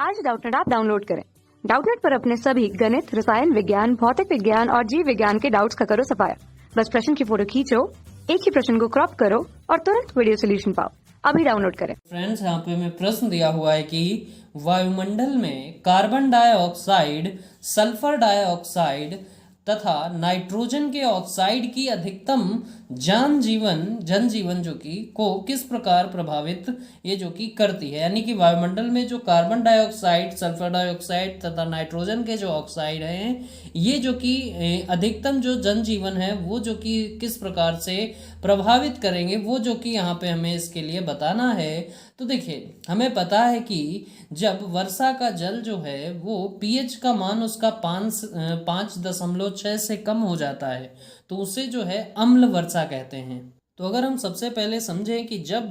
आज Doubtnut app download करें। Doubtnut पर अपने सभी गणित, रसायन विज्ञान, भौतिक विज्ञान और जीव विज्ञान के डाउट्स का करो सफाया। बस प्रश्न की फोटो खींचो, एक ही प्रश्न को क्रॉप करो और तुरंत वीडियो सोल्यूशन पाओ। अभी डाउनलोड करें। फ्रेंड्स, यहाँ पे मैं प्रश्न दिया हुआ है कि वायुमंडल में कार्बन डाइऑक्साइड, सल्फर डाइऑक्साइड तथा नाइट्रोजन के ऑक्साइड की अधिकतम जनजीवन जो कि को किस प्रकार प्रभावित ये जो कि करती है। यानी कि वायुमंडल में जो कार्बन डाइऑक्साइड, सल्फर डाइऑक्साइड तथा नाइट्रोजन के जो ऑक्साइड हैं, ये जो कि अधिकतम जो जनजीवन है वो जो कि किस प्रकार से प्रभावित करेंगे, वो जो कि यहाँ पे हमें इसके लिए बताना है। तो देखिए, हमें पता है कि जब वर्षा का जल जो है वो pH का मान उसका 5.6 से कम हो जाता है तो उसे जो है अम्ल वर्षा कहते हैं। तो अगर हम सबसे पहले समझें कि जब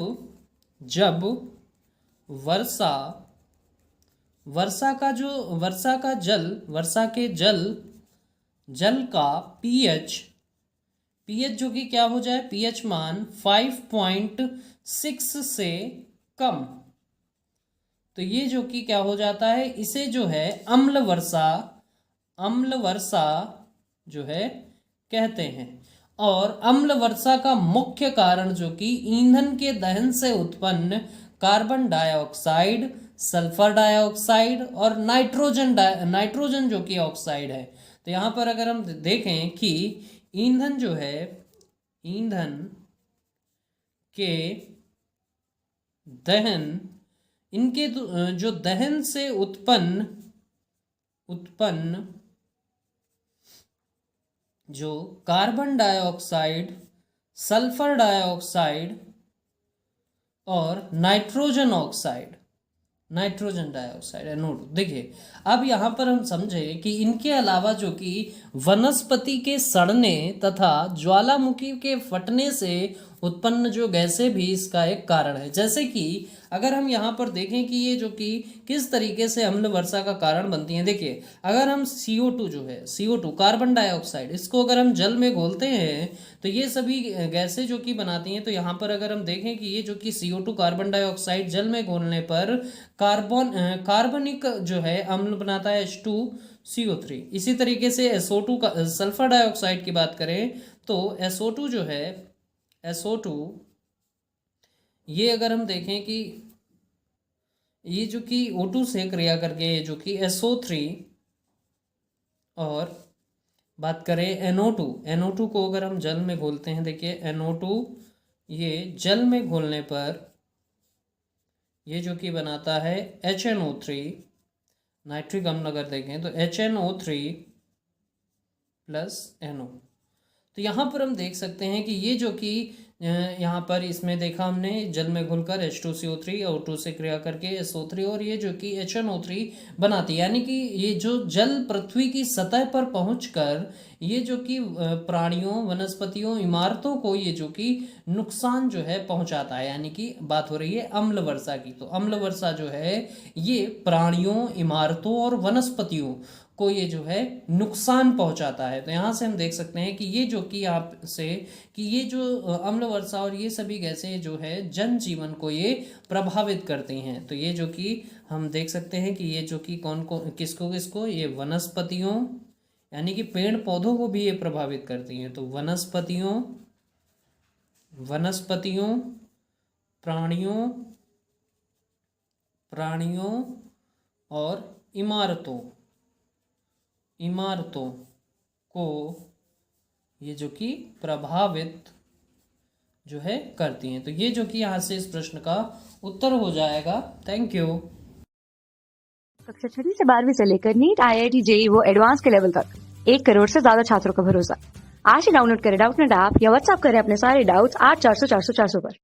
वर्षा के जल का pH जो कि क्या हो जाए, pH मान 5.6 से कम, तो ये जो कि क्या हो जाता है, इसे जो है अम्ल वर्षा जो है कहते हैं। और अम्ल वर्षा का मुख्य कारण जो कि ईंधन के दहन से उत्पन्न कार्बन डाइऑक्साइड, सल्फर डाइऑक्साइड और नाइट्रोजन जो कि ऑक्साइड है। तो यहाँ पर अगर हम देखें कि ईंधन के दहन, इनके जो दहन से उत्पन्न जो कार्बन डाइऑक्साइड, सल्फर डाइऑक्साइड और नाइट्रोजन डाइऑक्साइड है। नोट, देखिए अब यहाँ पर हम समझे कि इनके अलावा जो कि वनस्पति के सड़ने तथा ज्वालामुखी के फटने से उत्पन्न जो गैसें भी इसका एक कारण है। जैसे कि अगर हम यहाँ पर देखें कि ये जो कि किस तरीके से अम्ल वर्षा का कारण बनती हैं। देखिए, अगर हम CO2 जो है, CO2 कार्बन डाइऑक्साइड, इसको अगर हम जल में घोलते हैं तो ये सभी गैसें जो कि बनाती हैं। तो यहाँ पर अगर हम देखें कि ये जो कि CO2 कार्बन डाइऑक्साइड जल में घोलने पर कार्बनिक जो है अम्ल बनाता है H2CO3। इसी तरीके से SO2 का, सल्फर डाइऑक्साइड की बात करें तो SO2 जो है, SO2 ये अगर हम देखें कि ये जो कि O2 से क्रिया करके जो कि SO3, और बात करें NO2 को अगर हम जल में घोलते हैं, देखिए NO2 ये जल में घोलने पर ये जो कि बनाता है HNO3, नाइट्रिक अम्ल अगर देखें तो HNO3 + NO। तो यहाँ पर हम देख सकते हैं कि ये जो कि यहाँ पर इसमें देखा हमने जल में घुलकर H2CO3 O2 से क्रिया करके SO3 और ये जो कि HNO3 बनाती है। यानी कि ये जो जल पृथ्वी की सतह पर पहुंचकर ये जो कि प्राणियों, वनस्पतियों, इमारतों को ये जो कि नुकसान जो है पहुंचाता है। यानी कि बात हो रही है अम्ल वर्षा की। तो अम्ल वर्षा जो है ये प्राणियों, इमारतों और वनस्पतियों को ये जो है नुकसान पहुंचाता है। तो यहाँ से हम देख सकते हैं कि ये जो कि यहाँ से कि ये जो अम्ल वर्षा और ये सभी गैसें जो है जनजीवन को ये प्रभावित करती हैं। तो ये जो कि हम देख सकते हैं कि ये जो कि किसको ये वनस्पतियों, यानी कि पेड़ पौधों को भी ये प्रभावित करती हैं। तो वनस्पतियों, प्राणियों और इमारतों को ये जो कि प्रभावित जो है करती हैं। तो ये जो कि यहाँ से इस प्रश्न का उत्तर हो जाएगा। Thank you. कक्षा 6 से 12वीं से लेकर नीट, IIT, JEE वो एडवांस के लेवल तक 1 करोड़ से ज्यादा छात्रों का भरोसा। आज ही डाउनलोड करें डाउटनेट ऐप या व्हाट्सएप करें अपने सारे डाउट्स 8400 400 400 पर।